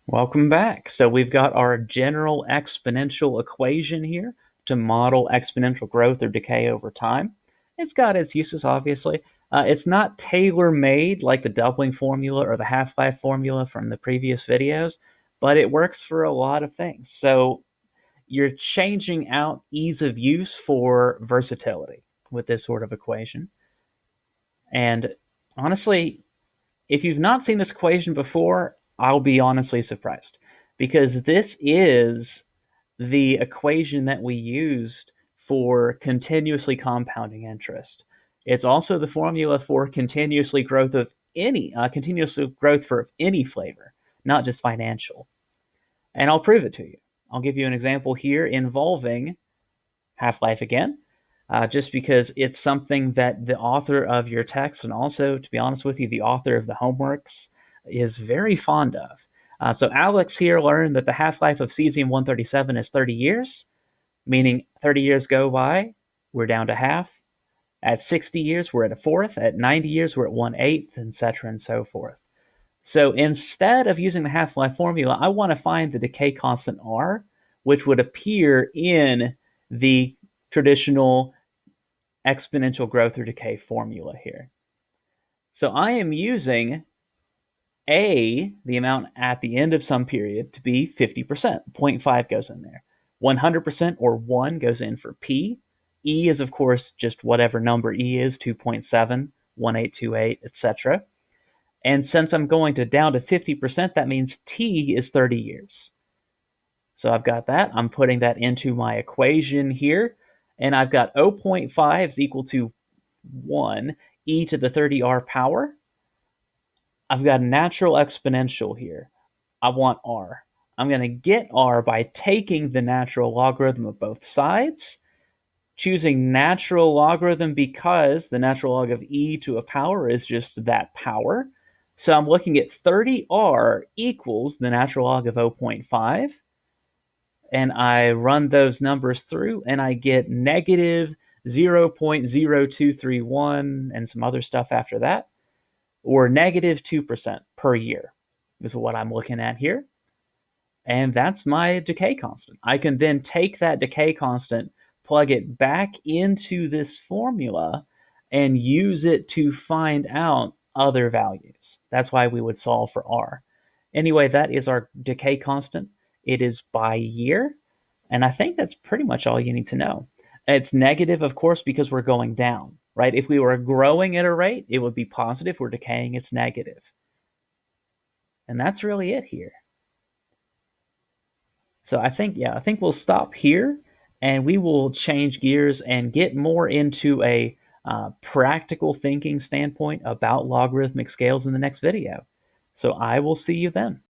Welcome back. So we've got our general exponential equation here to model exponential growth or decay over time. It's got its uses, obviously. It's not tailor-made like the doubling formula or the half-life formula from the previous videos, but it works for a lot of things. So you're changing out ease of use for versatility with this sort of equation. And honestly, if you've not seen this equation before, I'll be honestly surprised because this is the equation that we used for continuously compounding interest. It's also the formula for continuous growth for any flavor, not just financial. And I'll prove it to you. I'll give you an example here involving Half-Life again, just because it's something that the author of your text, and also, to be honest with you, the author of the homeworks, is very fond of. So Alex here learned that the half-life of cesium-137 is 30 years, meaning 30 years go by, we're down to half. At 60 years, we're at a fourth. At 90 years, we're at 1/8, etc., and so forth. So instead of using the half-life formula, I want to find the decay constant R, which would appear in the traditional exponential growth or decay formula here. So I am using A, the amount at the end of some period, to be 50%. 0.5 goes in there. 100% or 1 goes in for P. E is, of course, just whatever number E is, 2.7, 1828, etc. And since I'm going down to 50%, that means T is 30 years. So I've got that. I'm putting that into my equation here. And I've got 0.5 is equal to 1 e to the 30r power. I've got a natural exponential here. I want r. I'm going to get r by taking the natural logarithm of both sides, choosing natural logarithm because the natural log of e to a power is just that power. So I'm looking at 30r equals the natural log of 0.5. And I run those numbers through, and I get negative 0.0231 and some other stuff after that, or negative 2% per year is what I'm looking at here. And that's my decay constant. I can then take that decay constant, plug it back into this formula, and use it to find out other values. That's why we would solve for R. Anyway, that is our decay constant. It is by year, and I think that's pretty much all you need to know. It's negative, of course, because we're going down, right? If we were growing at a rate, it would be positive. We're decaying, it's negative. And that's really it here. So I think we'll stop here, and we will change gears and get more into a practical thinking standpoint about logarithmic scales in the next video. So I will see you then.